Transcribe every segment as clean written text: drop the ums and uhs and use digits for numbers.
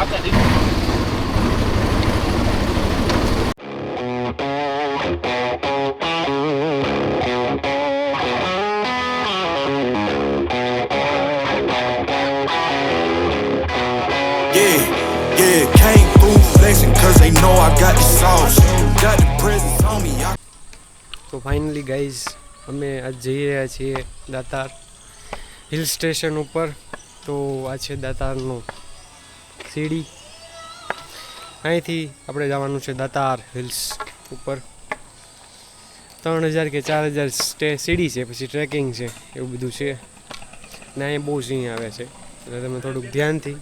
Came through flexing cause they know I got the sauce. Got the presents on me. તો finally guys અમે આજ જઈ રહ્યા છીએ દાતાર હિલ સ્ટેશન ઉપર. તો આ છે દાતારનું સીડી. અહીંથી આપણે જવાનું છે દાતાર હિલ્સ ઉપર. 3000 કે 4000 સીડી છે, પછી ટ્રેકિંગ છે, એવું બધું છે. ને અહીંયા બહુ સિંહ આવે છે, એટલે તમે થોડુંક ધ્યાનથી.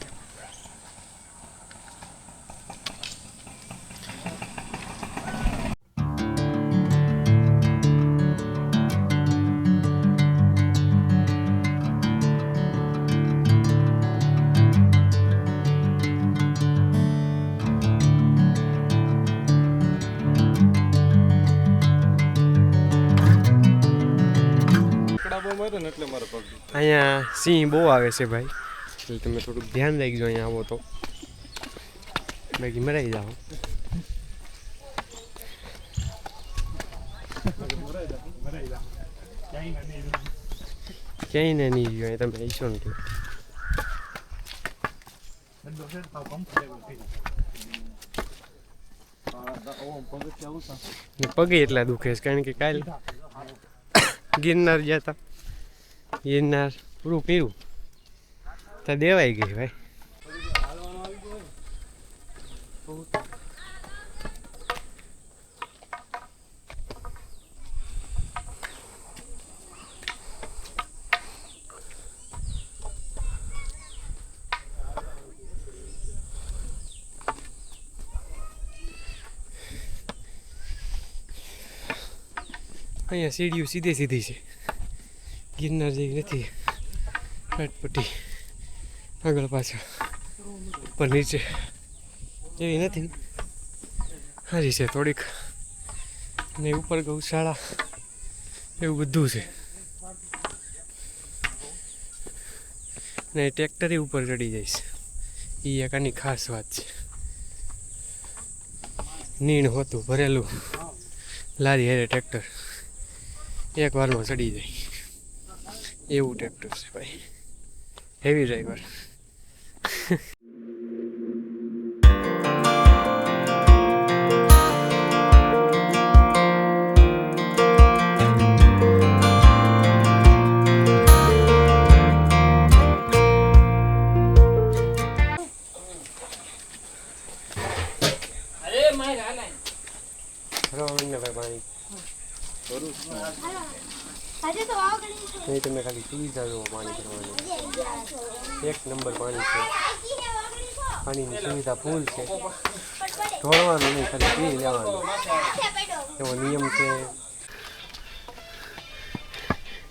અહીંયા સિંહ બહુ આવે છે ભાઈ, એટલે તમે થોડુંક ધ્યાન રાખજો અહીંયા આવો તો, બાકી મરાઈ જાઓ. ક્યાંય નહીં ગયો તમે ઈશો ને પગે એટલા દુખે છે, કારણ કે કાલ ગિરનાર ગયા હતા. ગિરનાર પૂરું પીરું તો દેવાઈ ગઈ ભાઈ. અહીંયા સીડીઓ સીધી સીધી છે, ગિરનાર જેવી નથી. ફટપટી આગળ પાછળ ઉપર નીચે એવી નથી, સારી છે થોડીક. ને ઉપર ગૌશાળા એવું બધું છે. ને ટ્રેક્ટરે ઉપર ચડી જઈશ, એ એક આની ખાસ વાત છે. નીણ હોતું ભરેલું લારી હેરે ટ્રેક્ટર એક વારમાં ચડી જાય એવું ટ્રેક્ટર છે ભાઈ, હેવી ડ્રાઈવર. પાણી નહીં, તમે ખાલી સુવિધા જો પાણી ભરવાની, એક નંબર પાણી છે. પાણીની સુવિધા ફૂલ છે, ઢોળવાનું નહીં, ખાલી પી લેવાનું એવો નિયમ છે.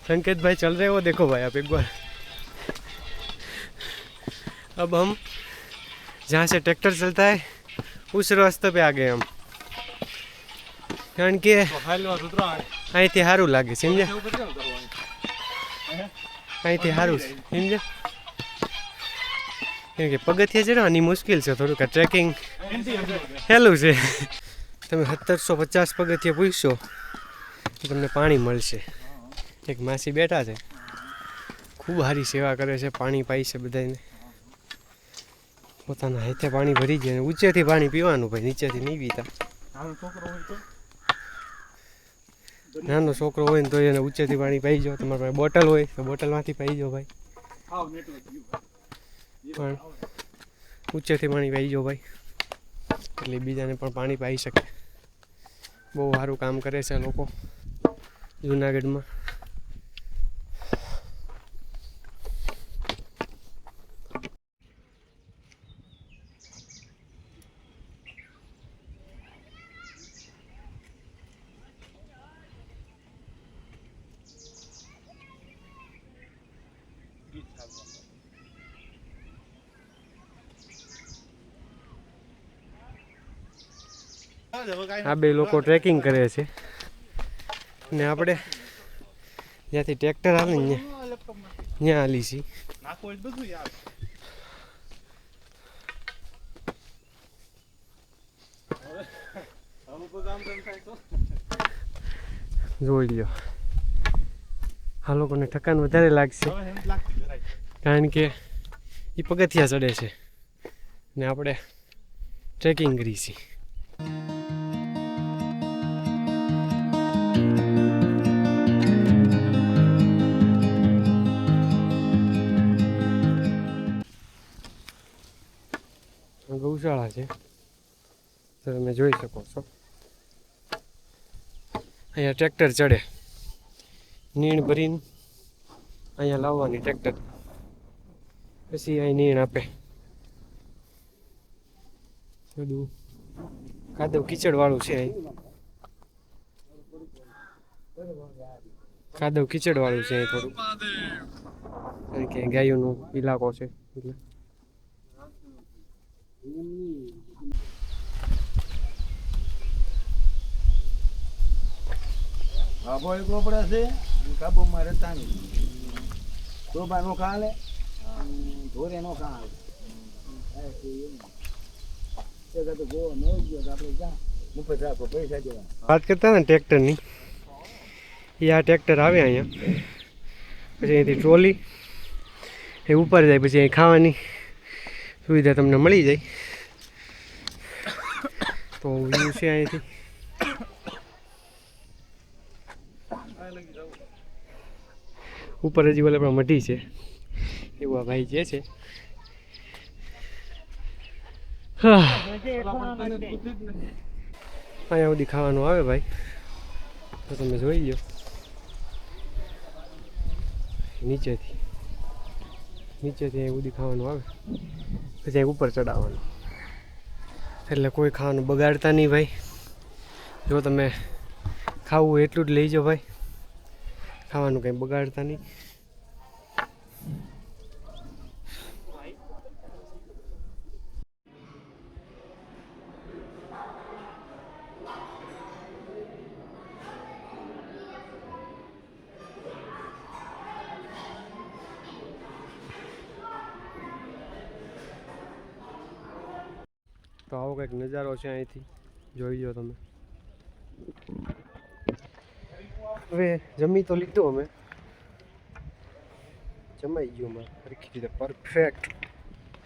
संकेत भाई चल रहे हो, देखो भाई आप एक बार. अब हम जहाँ से ट्रैक्टर चलता है उस रास्ते पे आ गए हम, કારણ કે અહીંથી સારું લાગે, સમજ્યા? અહીંથી સારું છે, સમજ્યા? કેમ કે પગથિયા ચડવાની મુશ્કેલ છે થોડુંક, આ ટ્રેકિંગ હેલું છે. તમે 1750 પગથિયા પૂછશો તો તમને પાણી મળશે. એક માસી બેઠા છે, ખૂબ સારી સેવા કરે છે, પાણી પાઈ છે બધાને. પોતાના હાથે પાણી ભરી જાય, ઊંચેથી પાણી પીવાનું ભાઈ, નીચેથી નહીં પીતા. નાનો છોકરો હોય ને તો એને ઊંચેથી પાણી પાઈ જાઓ. તમારી પાસે બોટલ હોય તો બોટલમાંથી પાઈ જાઓ ભાઈ, પણ ઊંચેથી પાણી પાઈ જાઓ ભાઈ, એટલે બીજાને પણ પાણી પાઈ શકે. બહુ સારું કામ કરે છે લોકો જુનાગઢમાં. આ બે લોકો ટ્રેકિંગ કરે છે ને આપણે જ્યાંથી ટ્રેક્ટર આવે ને ત્યાં હાલી છીએ. જોઈ લ્યો, આ લોકોને ઠકાન વધારે લાગશે કારણ કે એ પગથિયા ચડે છે ને આપણે ટ્રેકિંગ કરી છીએ. ગૌશાળા છે તો તમે જોઈ શકો છો. અહીંયા ટ્રેક્ટર ચડે, નીણ ભરીને અહીંયા લાવવાની ટ્રેક્ટર, પછી અહીં નીણ આપે. બધું કાદવ કીચડ વાળું છે, અહીં કાદવ કીચડ વાળું છે અહીં થોડું, કારણ કે ગાયોનો ઇલાકો છે એટલે. બાબો એકલો પડે છે, કાબુમાં રહેતા નહીં. શોભા નો ખાલે, ધોરે નો ખાલે. વાત કરતા ને ટ્રેક્ટરની, એ આ ટ્રેક્ટર આવે અહીંયા, પછી અહીંથી ટ્રોલી એ ઉપર જાય, પછી અહીં ખાવાની સુવિધા તમને મળી જાય. તો વ્યૂ છે અહીંથી. ઉપર હજી બોલે પણ મઢી છે એવું આ ભાઈ જે છે. અહીંયા સુધી ખાવાનું આવે ભાઈ, તો તમે જોઈ લો. નીચેથી અહીં સુધી ખાવાનું આવે, પછી અહીં ઉપર ચડાવવાનું. એટલે કોઈ ખાવાનું બગાડતા નહીં ભાઈ. જો તમે ખાવું હોય એટલું જ લઈ જાઓ ભાઈ, ખાવાનું કંઈ બગાડતા નહીં. તો આવો કંઈક નજારો છે અહીંથી, જોઈ લો તમે. હવે જમી તો લીધું અમે, જમાઈ ગયું અમારે સરખી રીતે, પરફેક્ટ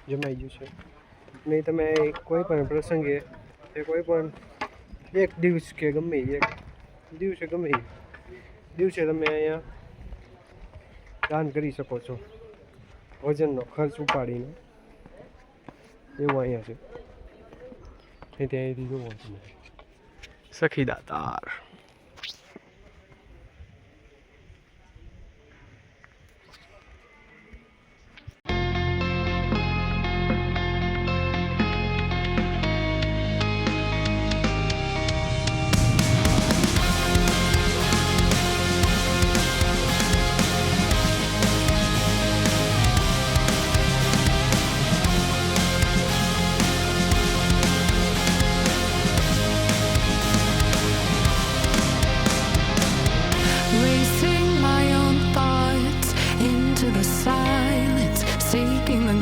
જમાઈ ગયું છે. નહીં તમે કોઈ પણ પ્રસંગે કે કોઈ પણ એક દિવસ કે ગમે એક દિવસે ગમે દિવસે તમે અહીંયા દાન કરી શકો છો, ભોજનનો ખર્ચ ઉપાડીને. એવું અહીંયા છે. અહીંથી જોવો તમે, સખી દાતાર.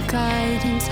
Guidance,